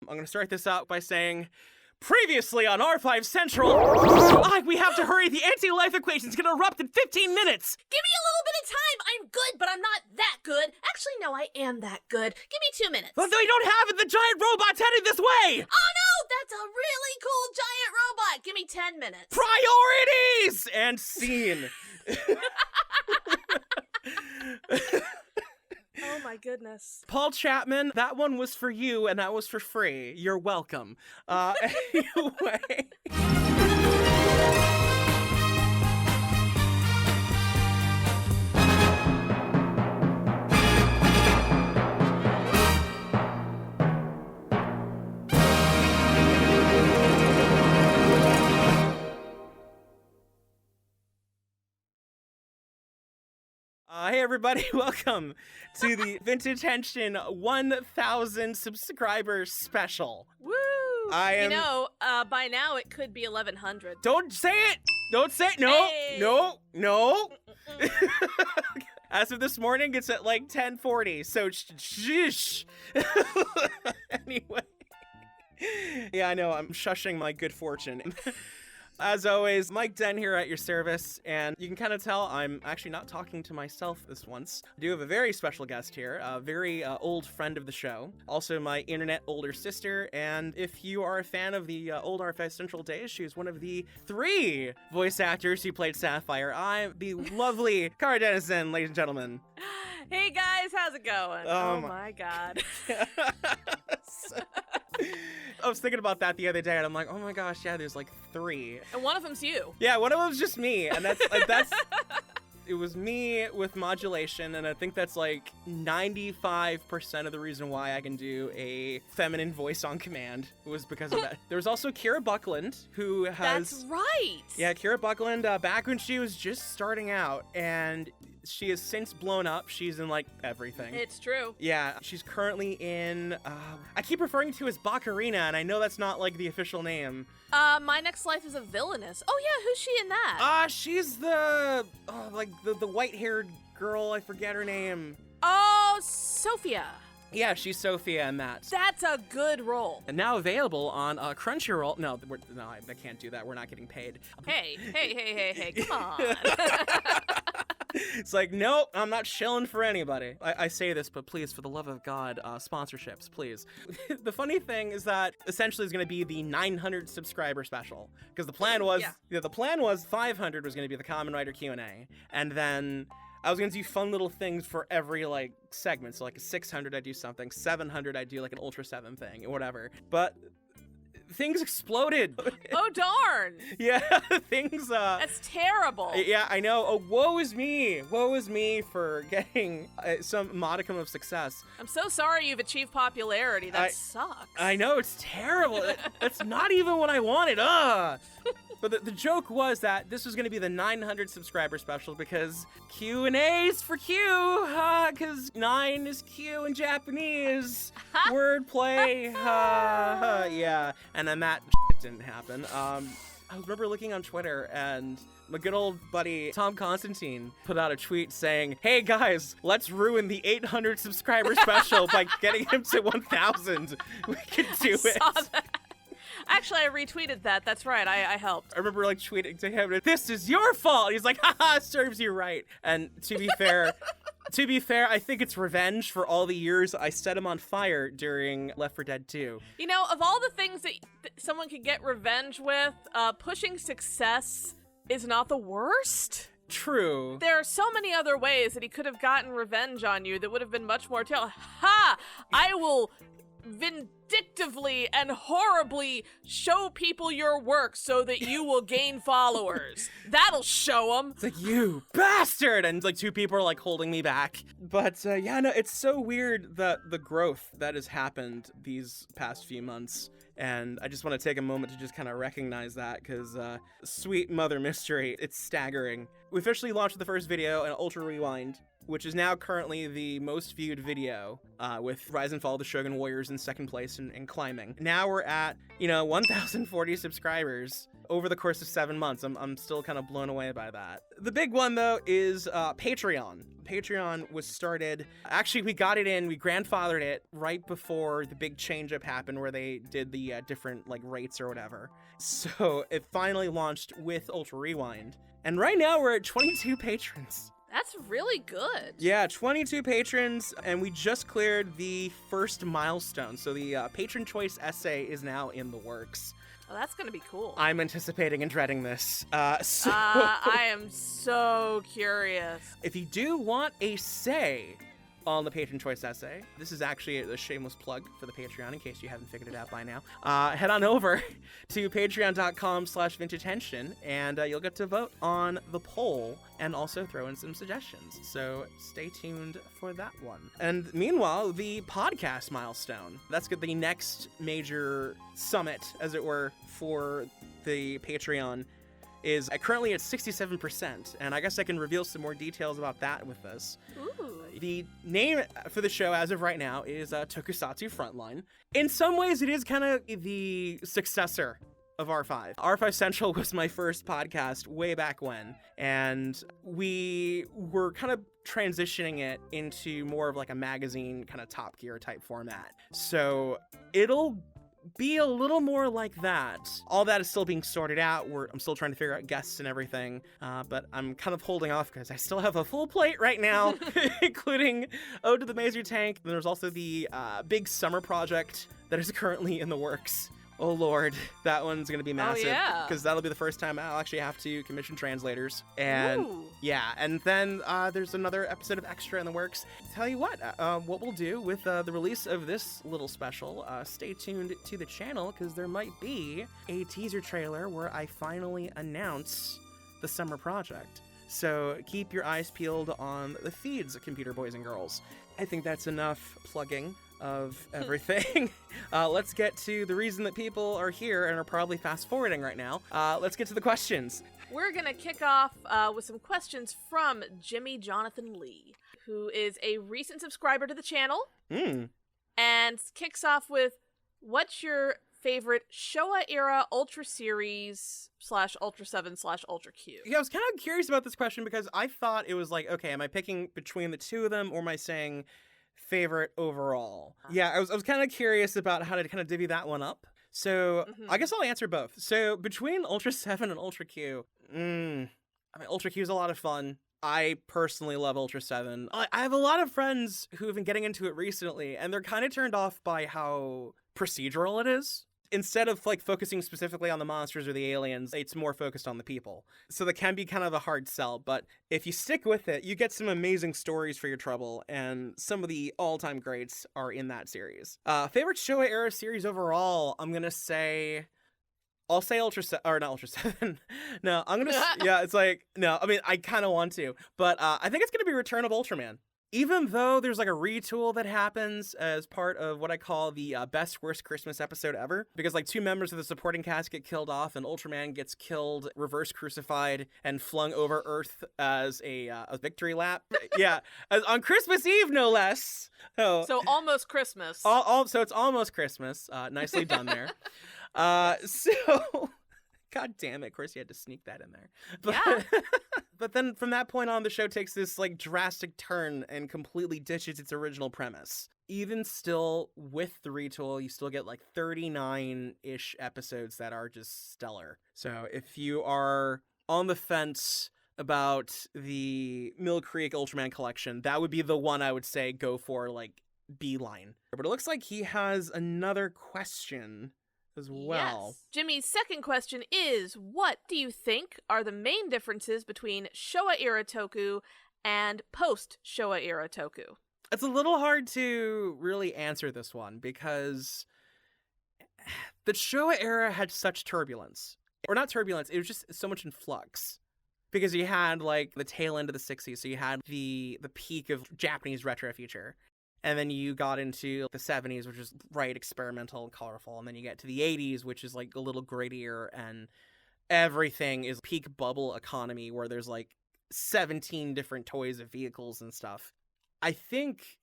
I'm gonna start this out by saying, previously on R5 Central, we have to hurry. The anti-life equation's gonna erupt in 15 minutes. Give me a little bit of time. I'm good, but I'm not that good. Actually, no, I am that good. Give me 2 minutes. But they don't have it. The giant robot's headed this way. Oh no, that's a really cool giant robot. Give me 10 minutes. Priorities! And scene. Oh my goodness. Paul Chapman, that one was for you, and that was for free. You're welcome. Anyway. Hey everybody, welcome to the Vintage Henshin 1000 subscribers special. Woo! You know, by now it could be 1100. Don't say it! Don't say it! No! Hey. No! As of this morning, it's at like 10:40, so shh. Anyway. Yeah, I know, I'm shushing my good fortune. As always, Mike Den here at your service, and you can kind of tell I'm actually not talking to myself this once. I do have a very special guest here, a very old friend of the show, also my internet older sister, and if you are a fan of the old R5 Central days, she was one of the 3 voice actors who played Sapphire. I'm the lovely Cara Dennison, ladies and gentlemen. Hey guys, how's it going? Oh my god. I was thinking about that the other day, and I'm like, oh my gosh, yeah, there's like 3. And one of them's you. Yeah, one of them's just me, and that's it was me with modulation, and I think that's like 95% of the reason why I can do a feminine voice on command was because of that. There was also Kira Buckland, who has... That's right! Yeah, Kira Buckland, back when she was just starting out, and she has since blown up. She's in, like, everything. It's true. Yeah, she's currently in, I keep referring to as Bakarina, and I know that's not, like, the official name. My Next Life is a Villainous. Oh yeah, who's she in that? She's the, the white-haired girl, I forget her name. Oh, Sophia. Yeah, she's Sophia in that. That's a good role. And now available on Crunchyroll. No, I can't do that. We're not getting paid. Hey, come on. It's like, nope, I'm not shilling for anybody. I say this, but please, for the love of God, sponsorships, please. The funny thing is that essentially it's going to be the 900 subscriber special, because the plan was, the plan was 500 was going to be the Kamen Rider Q&A, and then I was going to do fun little things for every, like, segment. So, like, 600 I'd do something, 700 I'd do, like, an Ultra 7 thing, or whatever. But things exploded. Oh, darn. Yeah, things, That's terrible. Yeah, I know. Oh, woe is me. Woe is me for getting some modicum of success. I'm so sorry you've achieved popularity. That sucks. I know, it's terrible. That's not even what I wanted. But the joke was that this was going to be the 900 subscriber special because Q&A's for Q, because 9 is Q in Japanese. Wordplay, yeah. And then that didn't happen. I remember looking on Twitter, and my good old buddy Tom Constantine put out a tweet saying, hey guys, let's ruin the 800 subscriber special by getting him to 1,000. We can do it. Saw that. Actually, I retweeted that. That's right. I helped. I remember like tweeting to him, "This is your fault." He's like, "Haha, serves you right." And to be fair, I think it's revenge for all the years I set him on fire during Left 4 Dead 2. You know, of all the things that someone could get revenge with, pushing success is not the worst. True. There are so many other ways that he could have gotten revenge on you that would have been much more Ha! I will vindictively and horribly show people your work so that you will gain followers. That'll show them. It's like, you bastard! And like 2 people are like holding me back. But yeah, no, it's so weird the growth that has happened these past few months. And I just want to take a moment to just kind of recognize that, because sweet mother mystery, it's staggering. We officially launched the first video in Ultra Rewind which is now currently the most viewed video, with Rise and Fall of the Shogun Warriors in second place and climbing. Now we're at, 1,040 subscribers over the course of 7 months. I'm still kind of blown away by that. The big one, though, is Patreon. Patreon was started, actually we got it in, we grandfathered it right before the big change up happened where they did the different like rates or whatever. So it finally launched with Ultra Rewind. And right now we're at 22 patrons. That's really good. Yeah, 22 patrons, and we just cleared the first milestone. So the patron choice essay is now in the works. Oh, that's gonna be cool. I'm anticipating and dreading this. I am so curious. If you do want a say on the patron choice essay, this is actually a shameless plug for the Patreon in case you haven't figured it out by now. Head on over to patreon.com/vintagehenshin and you'll get to vote on the poll and also throw in some suggestions. So stay tuned for that one. And meanwhile, the podcast milestone. That's the next major summit, as it were, for the Patreon is currently at 67%, and I guess I can reveal some more details about that with this. Ooh. The name for the show as of right now is Tokusatsu Frontline. In some ways, it is kind of the successor of R5. R5 Central was my first podcast way back when, and we were kind of transitioning it into more of like a magazine kind of Top Gear type format. So it'll be a little more like that. All that is still being sorted out. I'm still trying to figure out guests and everything, but I'm kind of holding off because I still have a full plate right now, including Ode to the Mazer Tank. And there's also the big summer project that is currently in the works. Oh lord, that one's gonna be massive. Oh, yeah. Because that'll be the first time I'll actually have to commission translators. And Ooh. yeah, and then there's another episode of Extra in the works. Tell you what we'll do with the release of this little special, stay tuned to the channel because there might be a teaser trailer where I finally announce the summer project. So keep your eyes peeled on the feeds, computer boys and girls. I think that's enough plugging of everything. Let's get to the reason that people are here and are probably fast forwarding right now. Let's get to the questions. We're gonna kick off with some questions from Jimmy Jonathan Lee, who is a recent subscriber to the channel, and kicks off with, what's your favorite Showa Era Ultra Series /Ultra 7/Ultra Q? Yeah, I was kind of curious about this question because I thought it was like, okay, am I picking between the two of them or am I saying favorite overall? Yeah, I was kind of curious about how to kind of divvy that one up. So I guess I'll answer both. So between Ultra 7 and Ultra Q, I mean, Ultra Q is a lot of fun. I personally love Ultra 7. I have a lot of friends who have been getting into it recently, and they're kind of turned off by how procedural it is. Instead of like focusing specifically on the monsters or the aliens, it's more focused on the people. So that can be kind of a hard sell, but if you stick with it, you get some amazing stories for your trouble, and some of the all-time greats are in that series. Favorite Showa Era series overall, I'll say Ultra 7, or not Ultra 7. No, I'm gonna, yeah, it's like, no, I mean, I kind of want to, but I think it's gonna be Return of Ultraman. Even though there's like a retool that happens as part of what I call the best worst Christmas episode ever, because like 2 members of the supporting cast get killed off and Ultraman gets killed, reverse crucified, and flung over Earth as a victory lap. Yeah, on Christmas Eve, no less. So almost Christmas. So it's almost Christmas. Nicely done there. So... God damn it, of course you had to sneak that in there. But, yeah. But then from that point on, the show takes this like drastic turn and completely ditches its original premise. Even still, with the retool, you still get like 39-ish episodes that are just stellar. So if you are on the fence about the Mill Creek Ultraman collection, that would be the one I would say go for, like, beeline. But it looks like he has another question as well. Yes. Jimmy's second question is, what do you think are the main differences between Showa Era Toku and post-Showa Era Toku? It's a little hard to really answer this one because the Showa Era had such turbulence. Or not turbulence, it was just so much in flux. Because you had, like, the tail end of the 60s, so you had the peak of Japanese retro future. And then you got into the 70s, which is bright, experimental, and colorful. And then you get to the 80s, which is like a little grittier, and everything is peak bubble economy where there's like 17 different toys of vehicles and stuff. I think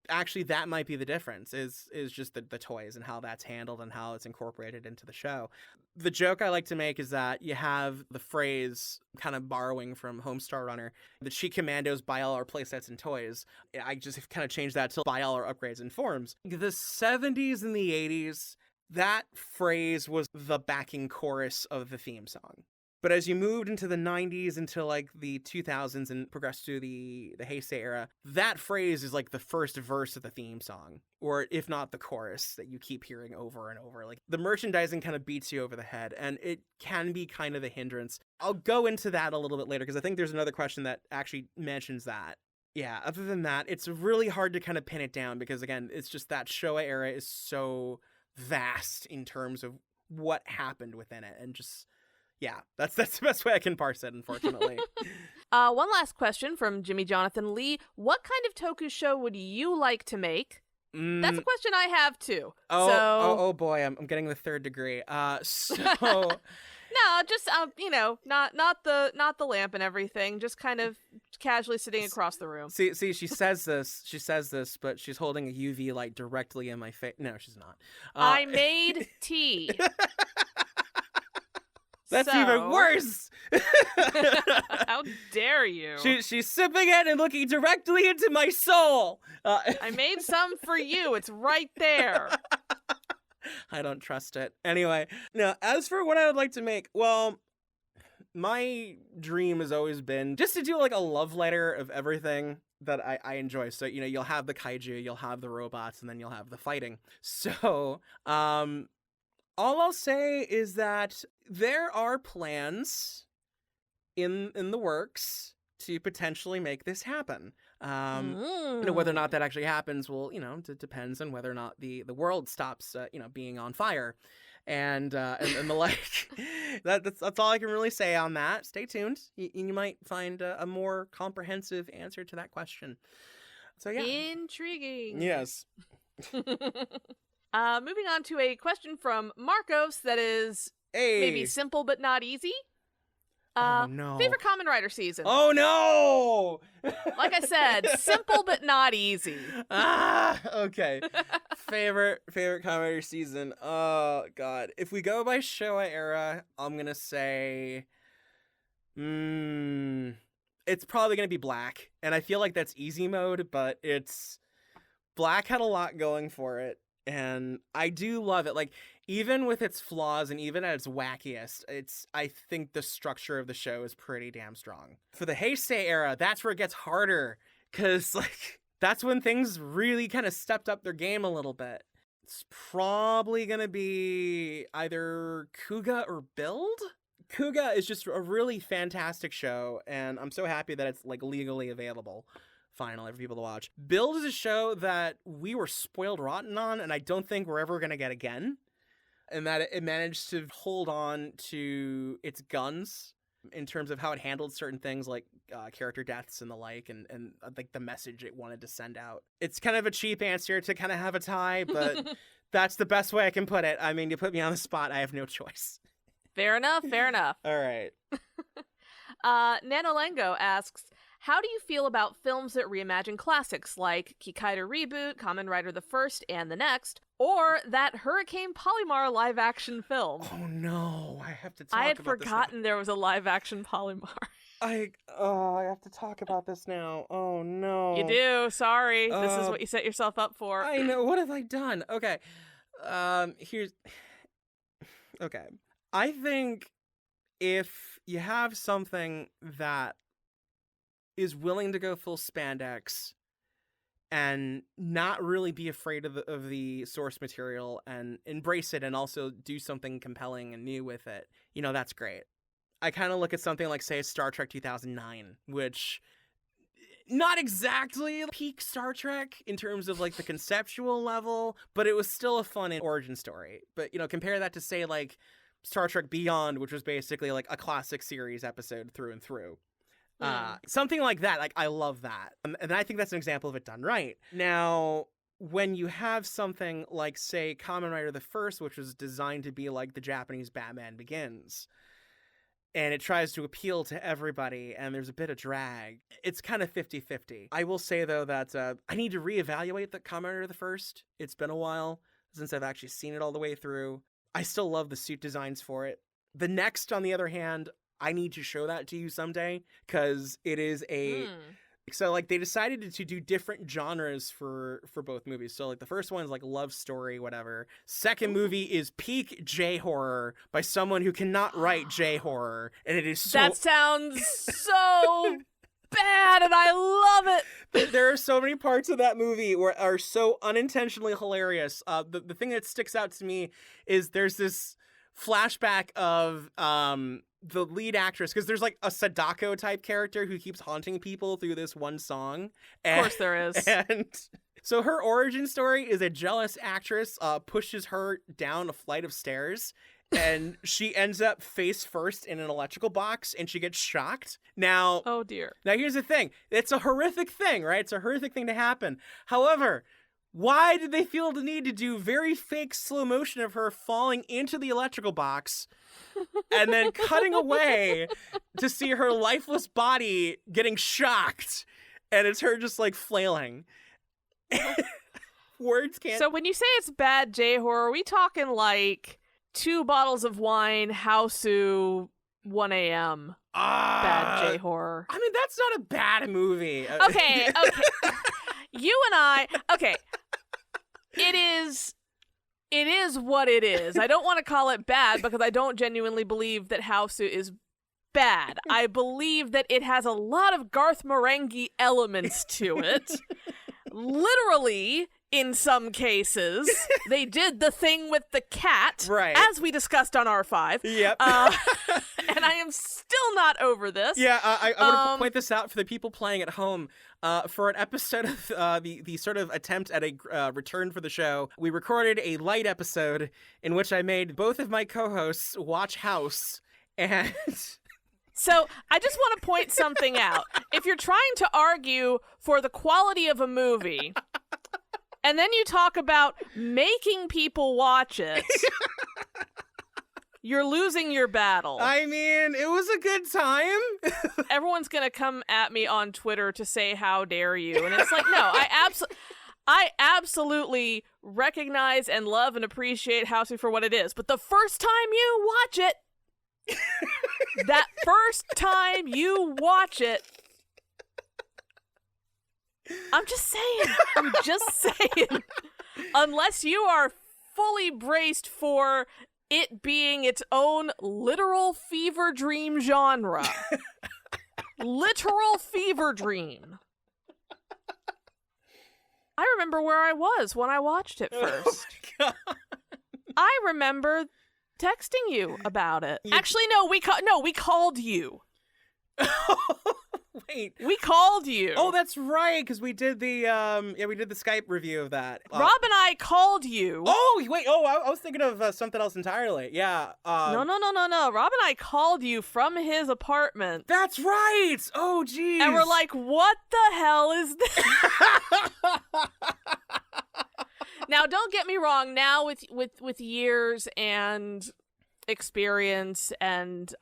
actually that might be the difference is just the toys and how that's handled and how it's incorporated into the show. The joke I like to make is that you have the phrase, kind of borrowing from Homestar Runner, the Chi Commandos buy all our playsets and toys. I just kind of changed that to buy all our upgrades and forms. The 70s and the 80s, that phrase was the backing chorus of the theme song. But as you moved into the 90s, into like the 2000s and progressed through the Heisei era, that phrase is like the first verse of the theme song, or if not the chorus that you keep hearing over and over. Like the merchandising kind of beats you over the head, and it can be kind of a hindrance. I'll go into that a little bit later because I think there's another question that actually mentions that. Yeah, other than that, it's really hard to kind of pin it down because, again, it's just that Showa era is so vast in terms of what happened within it, and just... yeah, that's the best way I can parse it, unfortunately. One last question from Jimmy Jonathan Lee. What kind of toku show would you like to make? That's a question I have, too. Oh boy, I'm getting the third degree. No, just, not the lamp and everything. Just kind of casually sitting across the room. See, she says this, but she's holding a UV light directly in my face. No, she's not. I made tea. That's even worse. How dare you? She's sipping it and looking directly into my soul. I made some for you. It's right there. I don't trust it. Anyway, now, as for what I would like to make, well, my dream has always been just to do like a love letter of everything that I enjoy. So, you'll have the kaiju, you'll have the robots, and then you'll have the fighting. So, all I'll say is that there are plans in the works to potentially make this happen. Whether or not that actually happens will, it depends on whether or not the world stops, being on fire, and the like. That's all I can really say on that. Stay tuned. You might find a more comprehensive answer to that question. So yeah, intriguing. Yes. Moving on to a question from Marcos that is maybe simple but not easy. Oh no. Favorite Kamen Rider season? Oh no! Like I said, simple but not easy. Okay. Favorite Kamen Rider season. Oh god. If we go by Showa Era, I'm gonna say it's probably gonna be Black. And I feel like that's easy mode, but Black had a lot going for it. And I do love it. Like, even with its flaws and even at its wackiest, I think the structure of the show is pretty damn strong. For the Heisei era, that's where it gets harder. Because, like, that's when things really kind of stepped up their game a little bit. It's probably going to be either Kuga or Build. Kuga is just a really fantastic show, and I'm so happy that it's, like, legally available. Finally, for people to watch. Build is a show that we were spoiled rotten on, and I don't think we're ever going to get again. And that it managed to hold on to its guns in terms of how it handled certain things like character deaths and the like, and like the message it wanted to send out. It's kind of a cheap answer to kind of have a tie, but that's the best way I can put it. I mean, you put me on the spot, I have no choice. Fair enough. All right. Nanolengo asks, how do you feel about films that reimagine classics like Kikaider Reboot, Kamen Rider the First and the Next, or that Hurricane Polymar live-action film? Oh no, I have to talk about this. I had forgotten there was a live-action Polymar. I have to talk about this now. Oh no. You do, sorry. This is what you set yourself up for. I know, what have I done? Okay. Okay. I think if you have something that is willing to go full spandex and not really be afraid of the source material and embrace it and also do something compelling and new with it, that's great. I kind of look at something like, say, Star Trek 2009, which not exactly peak Star Trek in terms of like the conceptual level, but it was still a fun origin story. But, compare that to, say, like Star Trek Beyond, which was basically like a classic series episode through and through. Something like that. Like, I love that. And I think that's an example of it done right. Now, when you have something like, say, Kamen Rider the First, which was designed to be like the Japanese Batman Begins, and it tries to appeal to everybody, and there's a bit of drag. It's kind of 50-50. I will say, though, that I need to reevaluate the Kamen Rider the First. It's been a while since I've actually seen it all the way through. I still love the suit designs for it. The next, on the other hand, I need to show that to you someday, because it is a... So, like, they decided to do different genres for both movies. So, like, the first one's, like, love story, whatever. Second movie is peak J-horror by someone who cannot write J-horror. And it is so... That sounds so bad, and I love it! There are so many parts of that movie where are so unintentionally hilarious. The thing that sticks out to me is there's this flashback of... the lead actress, because there's like a Sadako type character who keeps haunting people through this one song. Of course there is. And so her origin story is a jealous actress pushes her down a flight of stairs, and she ends up face first in an electrical box, and she gets shocked. Now, oh dear. Now here's the thing. It's a horrific thing, right? It's a horrific thing to happen. However, why did they feel the need to do very fake slow motion of her falling into the electrical box and then cutting away to see her lifeless body getting shocked, and it's her just like flailing? Words can't... So when you say it's bad J-horror, are we talking like 2 bottles of wine, Hausu, 1 a.m. bad J-horror? I mean, that's not a bad movie. Okay. You and I... Okay. It is what it is. I don't want to call it bad because I don't genuinely believe that Hausu is bad. I believe that it has a lot of Garth Marenghi elements to it. Literally, in some cases, they did the thing with the cat, right, as we discussed on R5. Yep. And I am still not over this. Yeah, I want to point this out for the people playing at home. For an episode of the sort of attempt at a return for the show, we recorded a light episode in which I made both of my co-hosts watch House, and... So, I just want to point something out. If you're trying to argue for the quality of a movie, and then you talk about making people watch it, you're losing your battle. I mean, it was a good time. Everyone's going to come at me on Twitter to say, how dare you? And it's like, no, I absolutely recognize and love and appreciate Housey for what it is. But the first time you watch it, that first time you watch it, I'm just saying, unless you are fully braced for it being its own literal fever dream genre. Literal fever dream. I remember where I was when I watched it first. Oh my God. I remember texting you about it. Actually, no, we called you. Wait. We called you. Oh, that's right, because we did the we did the Skype review of that. Rob and I called you. Oh, wait. Oh, I was thinking of something else entirely. Yeah. No. Rob and I called you from his apartment. That's right. Oh, geez. And we're like, what the hell is this? Now, don't get me wrong. Now, with years and experience, and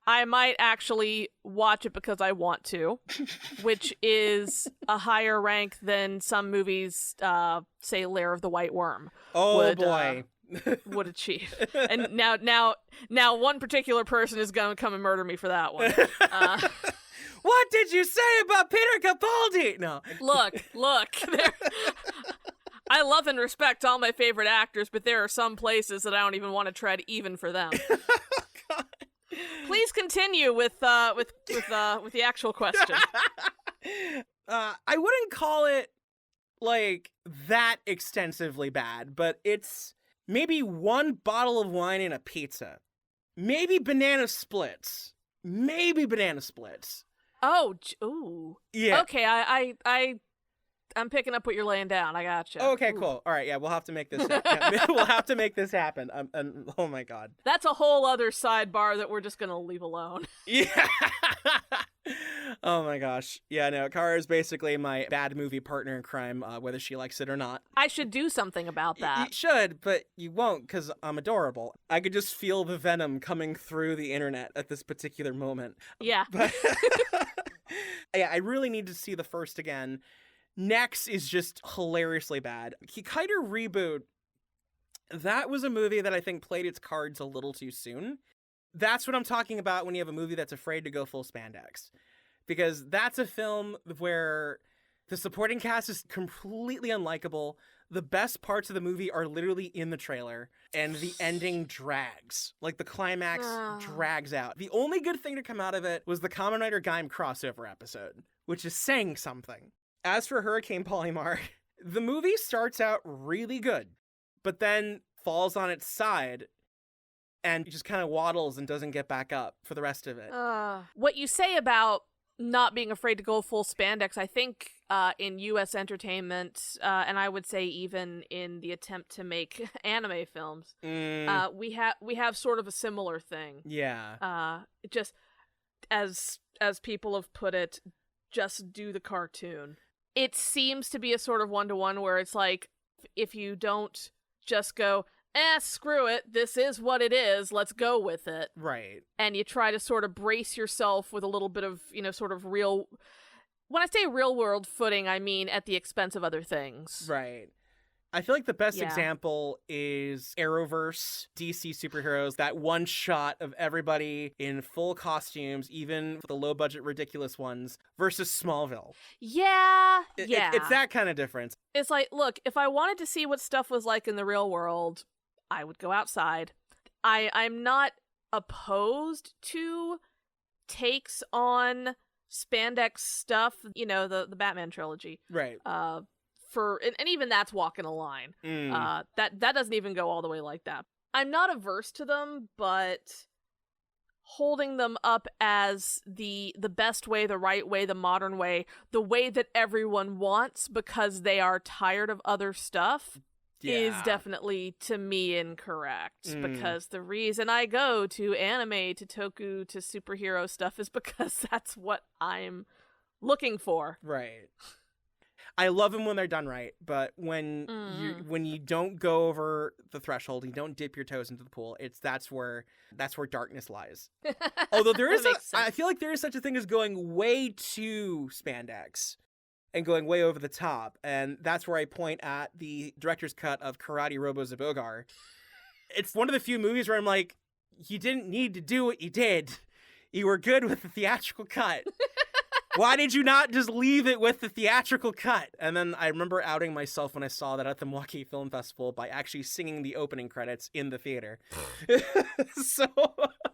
I might actually watch it because I want to, which is a higher rank than some movies, say Lair of the White Worm. Oh, boy. Would achieve. And now one particular person is going to come and murder me for that one. What did you say about Peter Capaldi? No. Look. I love and respect all my favorite actors, but there are some places that I don't even want to tread even for them. God. Please continue with the actual question. I wouldn't call it like that extensively bad, but it's maybe 1 bottle of wine and a pizza, maybe banana splits. Oh, ooh. Yeah. Okay, I'm picking up what you're laying down. I gotcha. Okay, cool. All right, yeah, we'll have to make this we'll have to make this happen. Oh my god. That's a whole other sidebar that we're just gonna leave alone. Yeah. Oh my gosh. Yeah, no, Kara is basically my bad movie partner in crime, whether she likes it or not. I should do something about that. You should, but you won't because I'm adorable. I could just feel the venom coming through the internet at this particular moment. Yeah. But yeah, I really need to see the first again. Next is just hilariously bad. Kikaider Reboot, that was a movie that I think played its cards a little too soon. That's what I'm talking about when you have a movie that's afraid to go full spandex. Because that's a film where the supporting cast is completely unlikable. The best parts of the movie are literally in the trailer, and the ending drags. Like, the climax drags out. The only good thing to come out of it was the Kamen Rider Gaim crossover episode, which is saying something. As for Hurricane Polymar, the movie starts out really good, but then falls on its side and just kind of waddles and doesn't get back up for the rest of it. What you say about not being afraid to go full spandex, I think in U.S. entertainment, and I would say even in the attempt to make anime films, we have sort of a similar thing. Yeah. Just as people have put it, just do the cartoon. It seems to be a sort of one-to-one where it's like, if you don't just go, screw it, this is what it is, let's go with it. Right. And you try to sort of brace yourself with a little bit of, sort of real... When I say real-world footing, I mean at the expense of other things. Right. I feel like the best example is Arrowverse, DC superheroes, that one shot of everybody in full costumes, even the low-budget ridiculous ones, versus Smallville. Yeah, It's that kind of difference. It's like, look, if I wanted to see what stuff was like in the real world, I would go outside. I'm not opposed to takes on spandex stuff, the Batman trilogy. Right. And even that's walking a line. That doesn't even go all the way like that. I'm not averse to them, but holding them up as the best way, the right way, the modern way, the way that everyone wants because they are tired of other stuff is definitely, to me, incorrect. Because the reason I go to anime, to toku, to superhero stuff is because that's what I'm looking for. Right. I love them when they're done right, but when you don't go over the threshold, you don't dip your toes into the pool, that's where darkness lies. Although I feel like there is such a thing as going way too spandex and going way over the top, and that's where I point at the director's cut of Karate Robo Zabogar. It's one of the few movies where I'm like, you didn't need to do what you did. You were good with the theatrical cut. Why did you not just leave it with the theatrical cut? And then I remember outing myself when I saw that at the Milwaukee Film Festival by actually singing the opening credits in the theater. So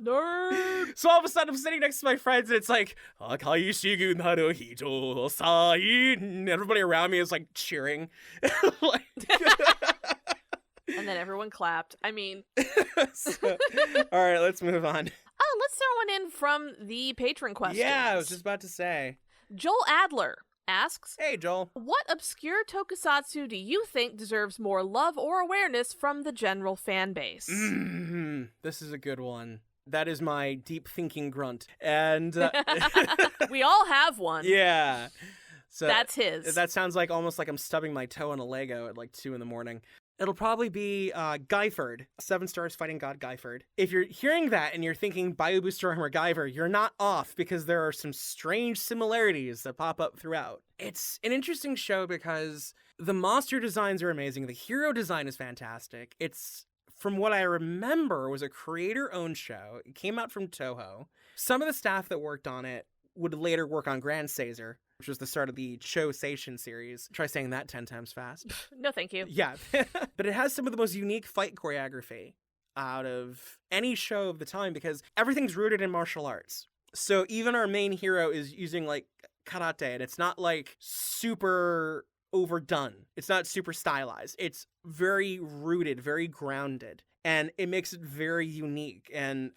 Nerd. So all of a sudden I'm sitting next to my friends and it's like, Akai shigu naru hito sai. Everybody around me is like cheering. Like... And then everyone clapped. I mean... All right, let's move on. Oh, let's throw one in from the patron questions. Yeah, I was just about to say. Joel Adler asks, hey, Joel. What obscure tokusatsu do you think deserves more love or awareness from the general fan base? This is a good one. That is my deep thinking grunt. And we all have one. Yeah. So that's his. That sounds like almost like I'm stubbing my toe on a Lego at like 2 a.m. It'll probably be Guyford, 7 Stars Fighting God Guyford. If you're hearing that and you're thinking Biobu Storm or Guyver, you're not off because there are some strange similarities that pop up throughout. It's an interesting show because the monster designs are amazing. The hero design is fantastic. It's, from what I remember, was a creator-owned show. It came out from Toho. Some of the staff that worked on it would later work on Grand Caesar, which was the start of the Cho Seishin series. Try saying that 10 times fast. No, thank you. Yeah. But it has some of the most unique fight choreography out of any show of the time because everything's rooted in martial arts. So even our main hero is using like karate, and it's not like super overdone. It's not super stylized. It's very rooted, very grounded. and it makes it very unique. And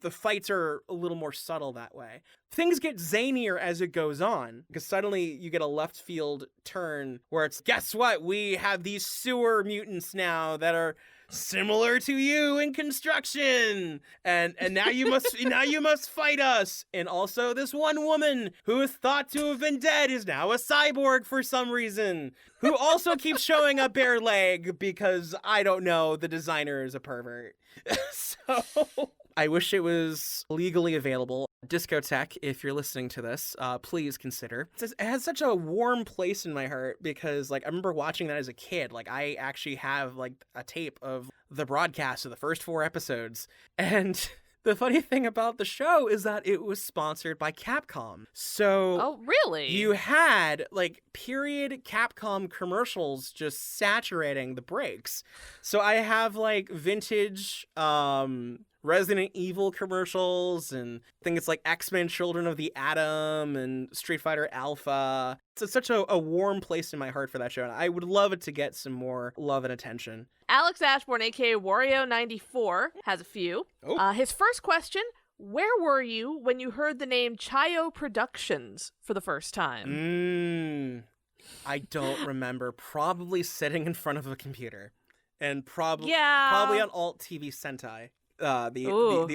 the fights are a little more subtle that way. Things get zanier as it goes on, because suddenly you get a left field turn where it's, guess what? We have these sewer mutants now that are similar to you in construction, and now you must fight us. And also, this one woman who is thought to have been dead is now a cyborg for some reason, who also keeps showing up bare leg because, I don't know, the designer is a pervert. So I wish it was legally available. Discotech, if you're listening to this, please consider. It has such a warm place in my heart because, like, I remember watching that as a kid. Like, I actually have, like, a tape of the broadcast of the first 4 episodes. And the funny thing about the show is that it was sponsored by Capcom. So Oh, really? you had, like, period Capcom commercials just saturating the breaks. So I have, like, vintage Resident Evil commercials, and I think it's like X-Men Children of the Atom and Street Fighter Alpha. It's such a warm place in my heart for that show, and I would love it to get some more love and attention. Alex Ashbourne, aka Wario94, has a few. Oh. His first question: where were you when you heard the name Chaiyo Productions for the first time? I don't remember. Probably sitting in front of a computer, and probably on Alt TV Sentai. The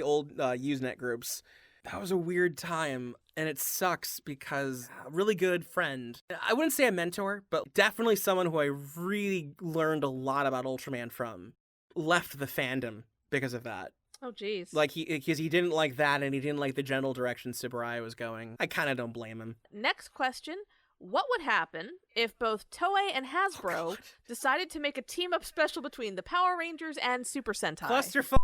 old Usenet groups. That was a weird time, and it sucks because a really good friend, I wouldn't say a mentor, but definitely someone who I really learned a lot about Ultraman from, left the fandom because of that. Oh, geez. Like, because he didn't like that, and he didn't like the general direction Tsuburaya was going. I kind of don't blame him. Next question: what would happen if both Toei and Hasbro decided to make a team-up special between the Power Rangers and Super Sentai? Clusterfuck.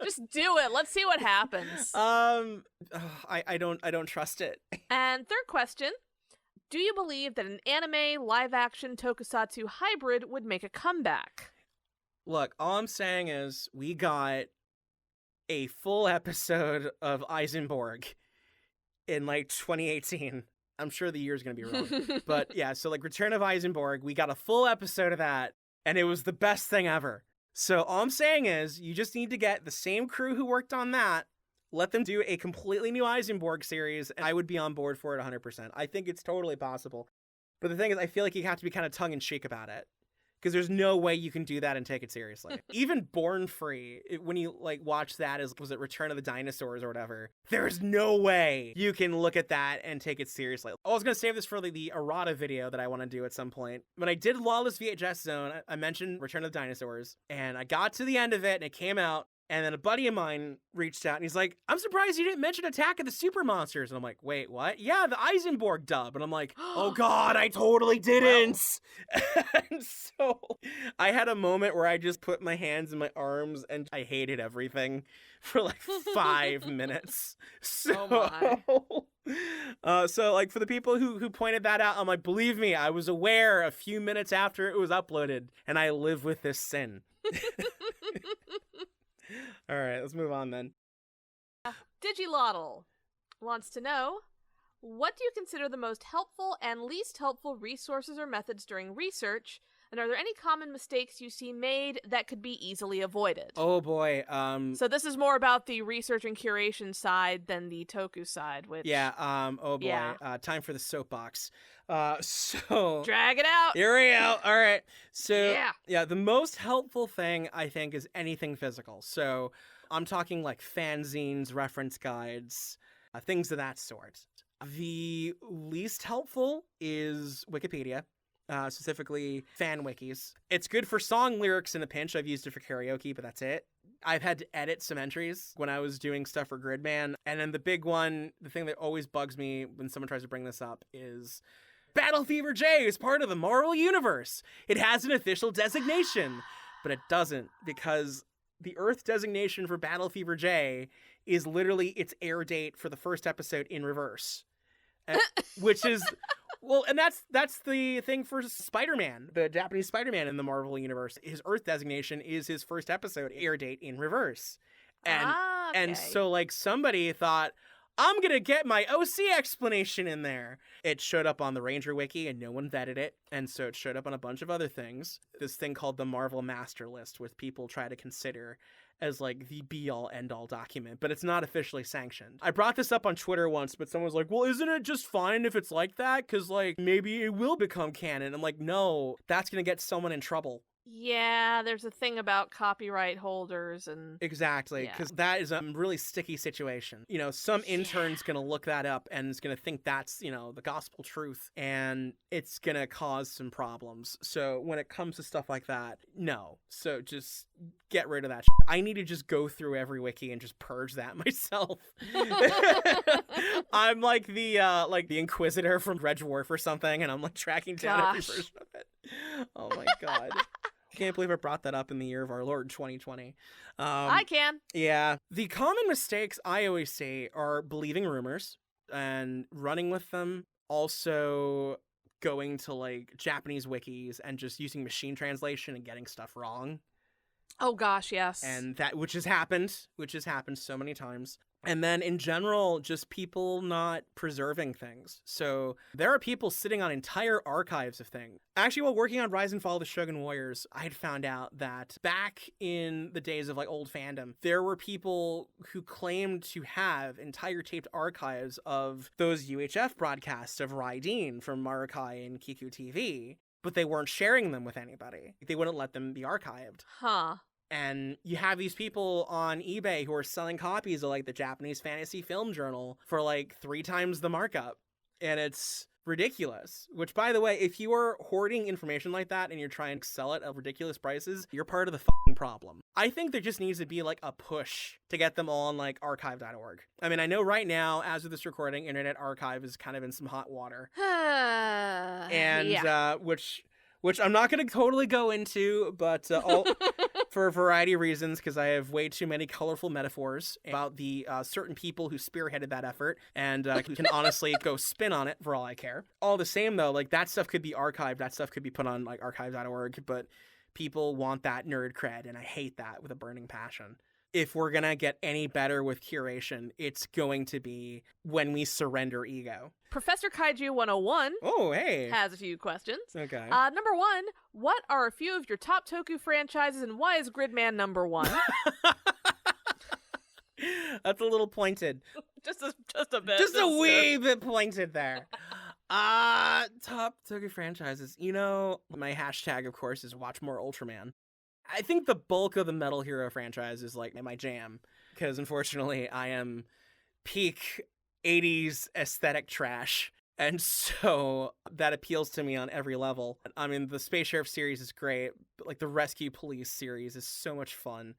Just do it. Let's see what happens. I don't trust it. And third question: do you believe that an anime live-action tokusatsu hybrid would make a comeback? Look, all I'm saying is we got a full episode of Eisenborg in, like, 2018. I'm sure the year's gonna be wrong. But yeah, so, like, Return of Eisenborg, we got a full episode of that, and it was the best thing ever. So all I'm saying is you just need to get the same crew who worked on that, let them do a completely new Eisenborg series, and I would be on board for it 100%. I think it's totally possible. But the thing is, I feel like you have to be kind of tongue-in-cheek about it, because there's no way you can do that and take it seriously. Even Born Free, when you, like, watch that as, was it Return of the Dinosaurs or whatever, there's no way you can look at that and take it seriously. I was going to save this for the errata video that I want to do at some point. When I did Lawless VHS Zone, I mentioned Return of the Dinosaurs, and I got to the end of it, and it came out, and then a buddy of mine reached out, and he's like, I'm surprised you didn't mention Attack of the Super Monsters. And I'm like, wait, what? Yeah, the Eisenborg dub. And I'm like, oh God, I totally didn't. And so I had a moment where I just put my hands in my arms, and I hated everything for like 5 minutes. So, so like, for the people who pointed that out, I'm like, believe me, I was aware a few minutes after it was uploaded, and I live with this sin. All right, let's move on then. Digilotl wants to know, what do you consider the most helpful and least helpful resources or methods during research, and are there any common mistakes you see made that could be easily avoided? Oh boy. So this is more about the research and curation side than the toku side, which... Yeah, oh boy. Yeah. Time for the soapbox. So... drag it out! Here we go. All right. So, yeah, the most helpful thing, I think, is anything physical. So, I'm talking like fanzines, reference guides, things of that sort. The least helpful is Wikipedia. Specifically fan wikis. It's good for song lyrics in a pinch. I've used it for karaoke, but that's it. I've had to edit some entries when I was doing stuff for Gridman. And then the big one, the thing that always bugs me when someone tries to bring this up is Battle Fever J is part of the Marvel Universe. It has an official designation, but it doesn't, because the Earth designation for Battle Fever J is literally its air date for the first episode in reverse. Which is... Well, and that's the thing for Spider-Man, the Japanese Spider-Man in the Marvel Universe. His Earth designation is his first episode air date in reverse. And so, like, somebody thought, I'm gonna get my OC explanation in there. It showed up on the Ranger Wiki and no one vetted it, and so it showed up on a bunch of other things. This thing called the Marvel Master List, which people try to consider as like the be-all end-all document, but it's not officially sanctioned. I brought this up on Twitter once, but someone was like, well, isn't it just fine if it's like that? Because like maybe it will become canon. I'm like, no, that's gonna get someone in trouble. Yeah, there's a thing about copyright holders and... Exactly, because that is a really sticky situation. You know, some intern's going to look that up and is going to think that's, you know, the gospel truth, and it's going to cause some problems. So when it comes to stuff like that, no. So just get rid of that shit. I need to just go through every wiki and just purge that myself. I'm like the Inquisitor from Red Dwarf or something, and I'm like tracking down every version of it. Oh my god. I can't believe I brought that up in the year of our Lord 2020. I can. Yeah. The common mistakes I always see are believing rumors and running with them. Also going to like Japanese wikis and just using machine translation and getting stuff wrong. Oh gosh, yes. And that, which has happened so many times. And then in general, just people not preserving things. So there are people sitting on entire archives of things. Actually, while working on Rise and Fall of the Shogun Warriors, I had found out that back in the days of like old fandom, there were people who claimed to have entire taped archives of those UHF broadcasts of Raideen from Marukai and Kiku TV, but they weren't sharing them with anybody. They wouldn't let them be archived. Huh. And you have these people on eBay who are selling copies of like the Japanese Fantasy Film Journal for like 3 times the markup. And it's ridiculous. Which, by the way, if you are hoarding information like that and you're trying to sell it at ridiculous prices, you're part of the fucking problem. I think there just needs to be like a push to get them all on like archive.org. I mean, I know right now, as of this recording, Internet Archive is kind of in some hot water. And yeah. Which I'm not going to totally go into, but for a variety of reasons, because I have way too many colorful metaphors about the certain people who spearheaded that effort and who can honestly go spin on it for all I care. All the same, though, like that stuff could be archived. That stuff could be put on like archive.org, but people want that nerd cred, and I hate that with a burning passion. If we're going to get any better with curation, it's going to be when we surrender ego. Professor Kaiju 101 has a few questions. Okay. Number 1, what are a few of your top toku franchises and why is Gridman number 1? That's a little pointed. just a bit. Just a wee bit pointed there. Top toku franchises. You know, my hashtag, of course, is watch more Ultraman. I think the bulk of the Metal Hero franchise is like my jam, because unfortunately I am peak 80s aesthetic trash, and so that appeals to me on every level. I mean, the Space Sheriff series is great, but like the Rescue Police series is so much fun.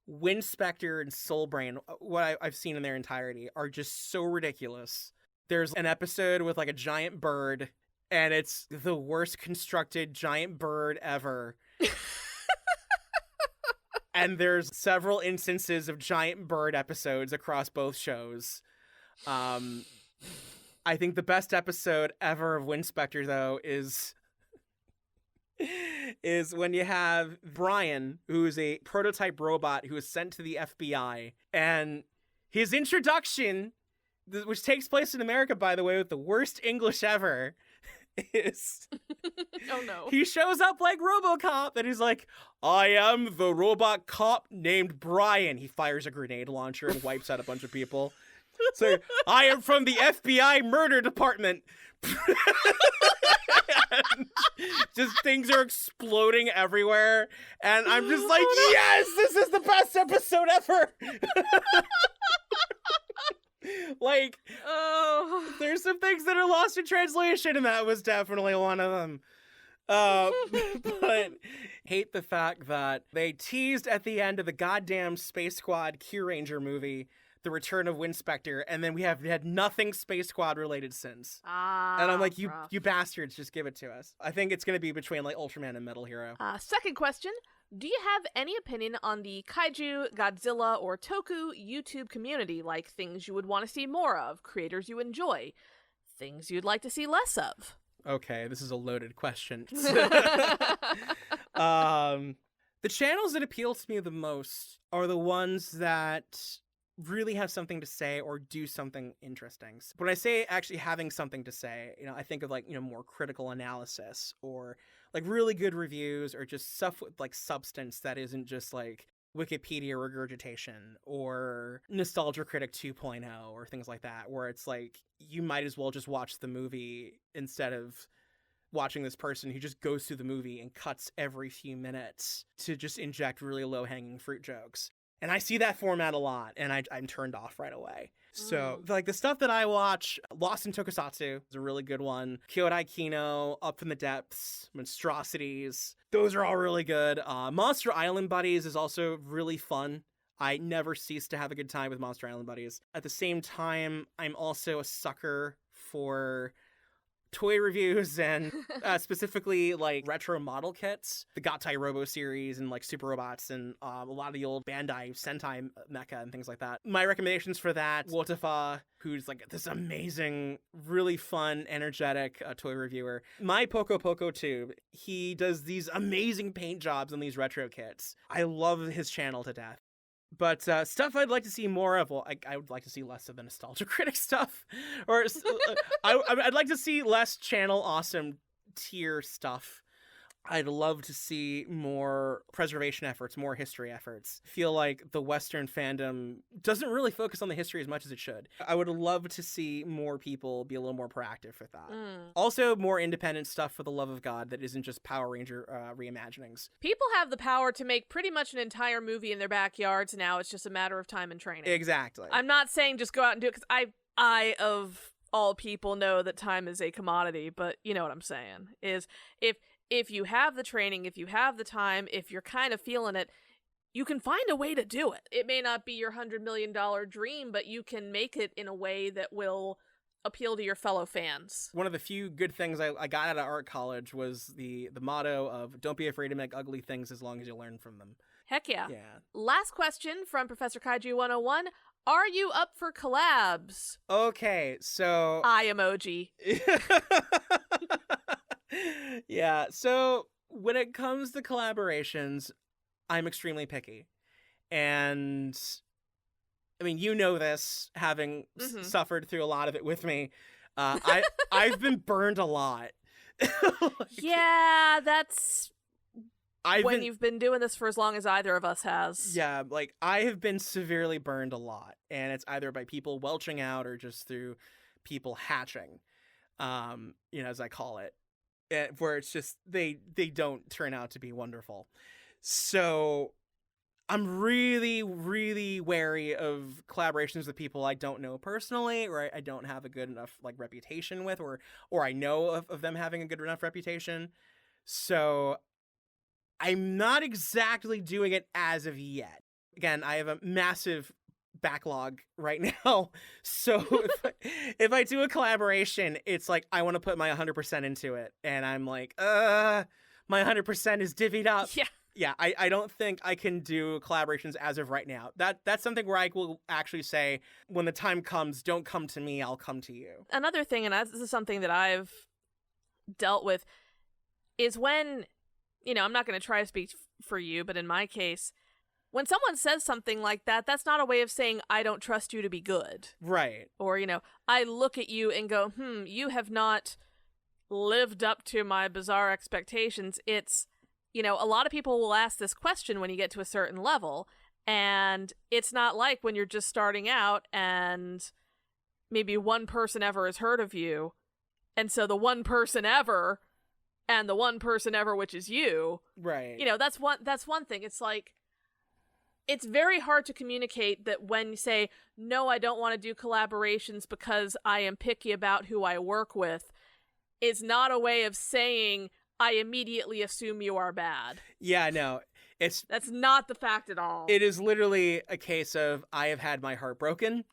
Wind Spectre and Soul Brain, what I've seen in their entirety, are just so ridiculous. There's an episode with like a giant bird, and it's the worst constructed giant bird ever. And there's several instances of giant bird episodes across both shows. I think the best episode ever of Wind Spectre, though, is when you have Brian, who is a prototype robot who is sent to the FBI, and his introduction, which takes place in America, by the way, with the worst English ever, is oh no, he shows up like RoboCop and he's like, I am the robot cop named Brian. He fires a grenade launcher and wipes out a bunch of people. So, I am from the FBI murder department. Just things are exploding everywhere, and I'm just like, yes, this is the best episode ever. Like, there's some things that are lost in translation, and that was definitely one of them. But hate the fact that they teased at the end of the goddamn Space Squad Q Ranger movie the return of Wind Spectre, and then we have had nothing Space Squad related since. And I'm like, you bastards, just give it to us. I think it's going to be between like Ultraman and Metal Hero. Second question. Do you have any opinion on the Kaiju, Godzilla, or Toku YouTube community, like things you would want to see more of, creators you enjoy, things you'd like to see less of? Okay, this is a loaded question. The channels that appeal to me the most are the ones that really have something to say or do something interesting. When I say actually having something to say, I think of like, more critical analysis or like really good reviews or just stuff with like substance that isn't just like Wikipedia regurgitation or Nostalgia Critic 2.0 or things like that, where it's like you might as well just watch the movie instead of watching this person who just goes through the movie and cuts every few minutes to just inject really low-hanging fruit jokes. And I see that format a lot, and I'm turned off right away. So, like, the stuff that I watch, Lost in Tokusatsu is a really good one. Kyodai Kino, Up from the Depths, Monstrosities. Those are all really good. Monster Island Buddies is also really fun. I never cease to have a good time with Monster Island Buddies. At the same time, I'm also a sucker for toy reviews and specifically like retro model kits, the Gatai Robo series and like Super Robots and a lot of the old Bandai Sentai mecha and things like that. My recommendations for that, Wotafa, who's like this amazing, really fun, energetic toy reviewer. My Poco Poco too, he does these amazing paint jobs on these retro kits. I love his channel to death. But stuff I'd like to see more of, well, I would like to see less of the Nostalgia Critic stuff. Or I'd like to see less Channel Awesome tier stuff. I'd love to see more preservation efforts, more history efforts. I feel like the Western fandom doesn't really focus on the history as much as it should. I would love to see more people be a little more proactive with that. Also, more independent stuff for the love of God that isn't just Power Ranger reimaginings. People have the power to make pretty much an entire movie in their backyards now. It's just a matter of time and training. Exactly. I'm not saying just go out and do it, because I of all people know that time is a commodity, but you know what I'm saying, is if you have the training, if you have the time, if you're kind of feeling it, you can find a way to do it. It may not be your $100 million dream, but you can make it in a way that will appeal to your fellow fans. One of the few good things I got out of art college was the motto of don't be afraid to make ugly things as long as you learn from them. Heck yeah. Yeah. Last question from Professor Kaiju 101. Are you up for collabs? Okay, so... Eye emoji. Yeah, so when it comes to collaborations, I'm extremely picky. And, I mean, you know this, having suffered through a lot of it with me. I've been burned a lot. Yeah, that's... You've been doing this for as long as either of us has. Yeah, like, I have been severely burned a lot. And it's either by people welching out or just through people hatching, as I call it. Where it's just, they don't turn out to be wonderful. So I'm really, really wary of collaborations with people I don't know personally, or I don't have a good enough like reputation with, or I know of them having a good enough reputation. So I'm not exactly doing it as of yet. Again, I have a massive backlog right now, so if I do a collaboration, it's like I want to put my 100% into it, and I'm like, my 100% is divvied up. Yeah, I don't think I can do collaborations as of right now. That's something where I will actually say, when the time comes, don't come to me, I'll come to you. Another thing, and this is something that I've dealt with, is when, I'm not going to try to speak for you, but in my case, when someone says something like that, that's not a way of saying, I don't trust you to be good. Right. Or, I look at you and go, you have not lived up to my bizarre expectations. It's, a lot of people will ask this question when you get to a certain level, and it's not like when you're just starting out and maybe one person ever has heard of you, and so the one person ever, and the one person ever, which is you. Right. That's one thing. It's like, it's very hard to communicate that when you say, no, I don't want to do collaborations because I am picky about who I work with, is not a way of saying, I immediately assume you are bad. Yeah, no. That's not the fact at all. It is literally a case of, I have had my heart broken,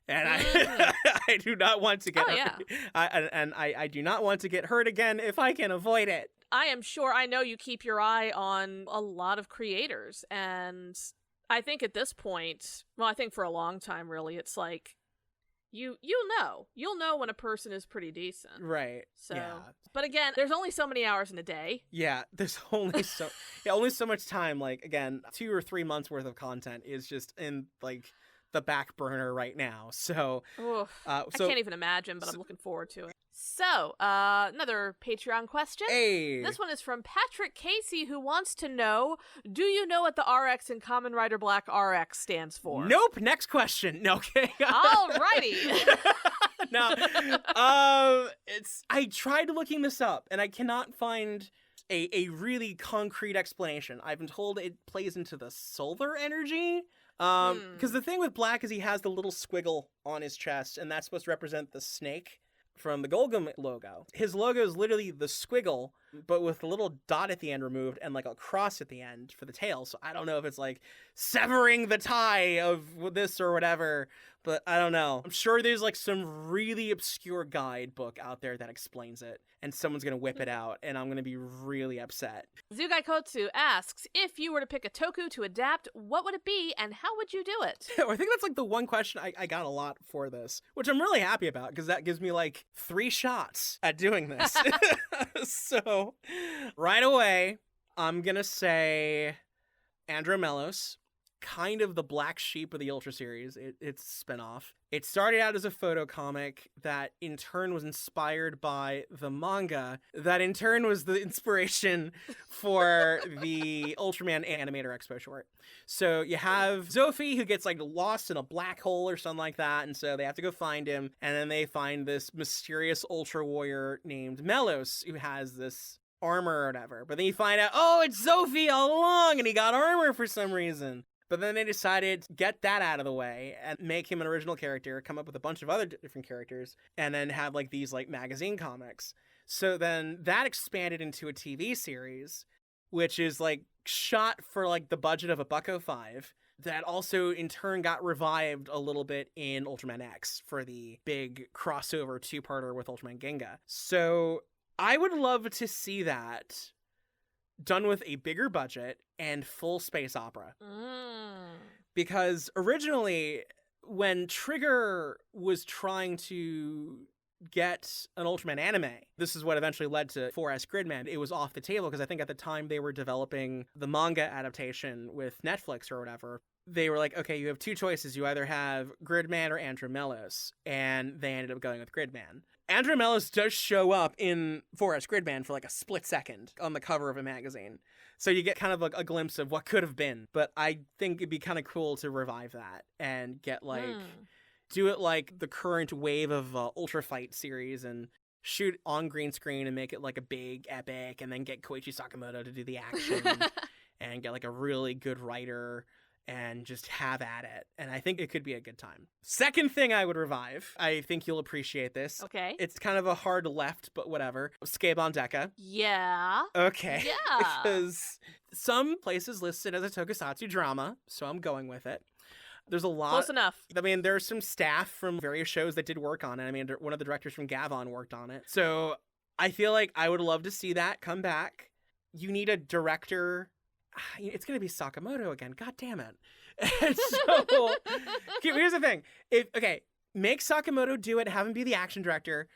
and I do not want to get hurt. I do not want to get hurt again if I can avoid it. I know you keep your eye on a lot of creators, and I think at this point, I think for a long time, really, it's like, you'll know when a person is pretty decent. Right. So, yeah. But again, there's only so many hours in a day. Yeah, there's only only so much time. Like, again, 2 or 3 months worth of content is just in like the back burner right now. So, Oof. I can't even imagine, but I'm looking forward to it. So, another Patreon question. Hey. This one is from Patrick Casey, who wants to know, do you know what the RX in Kamen Rider Black RX stands for? Nope. Next question. No, okay. Alrighty. No. I tried looking this up, and I cannot find a really concrete explanation. I've been told it plays into the solar energy. Because the thing with Black is he has the little squiggle on his chest, and that's supposed to represent the snake from the Golgum logo. His logo is literally the squiggle, but with a little dot at the end removed and like a cross at the end for the tail. So I don't know if it's like severing the tie of this or whatever, but I don't know. I'm sure there's like some really obscure guidebook out there that explains it, and someone's gonna whip it out, and I'm gonna be really upset. Zugai Kotsu asks, if you were to pick a toku to adapt, what would it be, and how would you do it? I think that's like the one question I got a lot for this, which I'm really happy about, because that gives me like 3 shots at doing this. So, right away, I'm gonna say Andromelos. Kind of the black sheep of the Ultra series. It's a spinoff. It started out as a photo comic that in turn was inspired by the manga that in turn was the inspiration for the Ultraman Animator Expo short. So you have Zophie, who gets like lost in a black hole or something like that, and so they have to go find him, and then they find this mysterious Ultra Warrior named Melos, who has this armor or whatever. But then you find out, oh, it's Zophie all along, and he got armor for some reason. But then they decided to get that out of the way and make him an original character, come up with a bunch of other different characters, and then have like these like magazine comics. So then that expanded into a TV series, which is like shot for like the budget of a $1.05. That also in turn got revived a little bit in Ultraman X for the big crossover 2-parter with Ultraman Genga. So I would love to see that done with a bigger budget and full space opera. Because originally, when Trigger was trying to get an Ultraman anime, this is what eventually led to 4S Gridman. It was off the table because I think at the time they were developing the manga adaptation with Netflix or whatever. They were like, okay, you have 2 choices. You either have Gridman or Andromelos. And they ended up going with Gridman. Andromelos does show up in 4S Gridman for like a split second on the cover of a magazine. So you get kind of like a glimpse of what could have been. But I think it'd be kind of cool to revive that and get like, do it like the current wave of Ultra Fight series and shoot on green screen and make it like a big epic, and then get Koichi Sakamoto to do the action and get like a really good writer and just have at it. And I think it could be a good time. Second thing I would revive, I think you'll appreciate this. Okay. It's kind of a hard left, but whatever. Skeibon Deka. Yeah. Okay. Yeah. Because some places listed as a tokusatsu drama, so I'm going with it. There's a lot. Close enough. I mean, there's some staff from various shows that did work on it. I mean, one of the directors from Gavon worked on it. So I feel like I would love to see that come back. You need a director. It's going to be Sakamoto again. God damn it. And so, here's the thing. Make Sakamoto do it. Have him be the action director.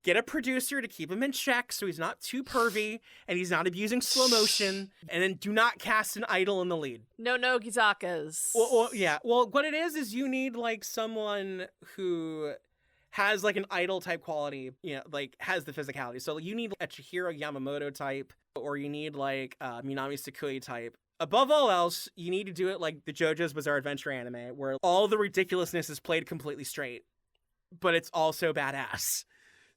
Get a producer to keep him in check so he's not too pervy and he's not abusing slow motion. And then do not cast an idol in the lead. No Nogizakas. Well, yeah. Well, what it is you need like someone who has like an idol type quality, like has the physicality. So you need a Chihiro Yamamoto type, or you need like Minami Sakui type. Above all else, you need to do it like the JoJo's Bizarre Adventure anime, where all the ridiculousness is played completely straight, but it's also badass.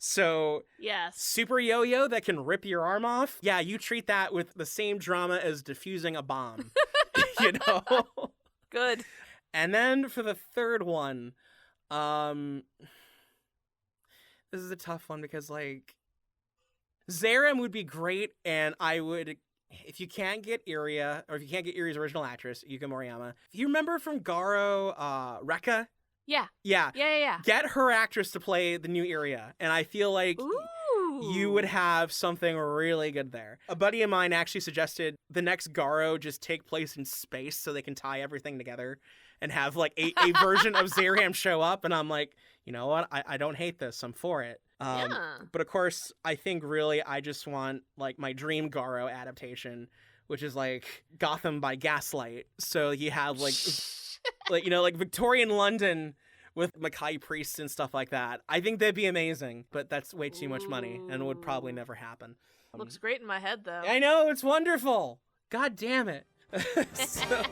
So, yes. Super Yo-Yo that can rip your arm off. Yeah, you treat that with the same drama as defusing a bomb. Good. And then for the third one, this is a tough one because like Zerem would be great, and I would, if you can't get Iria, or if you can't get Iria's original actress, Yuka Moriyama. You remember from Garo, Rekka? Yeah. Yeah. Get her actress to play the new Iria, and I feel like you would have something really good there. A buddy of mine actually suggested the next Garo just take place in space so they can tie everything together and have like a version of Zerem show up, and I'm like, you know what? I don't hate this. I'm for it. But of course, I think really I just want like my dream Garo adaptation, which is like Gotham by Gaslight. So you have like like, you know, like Victorian London with Makai priests and stuff like that. I think that'd be amazing, but that's way too much money and would probably never happen. Looks great in my head, though. I know, it's wonderful. God damn it. So...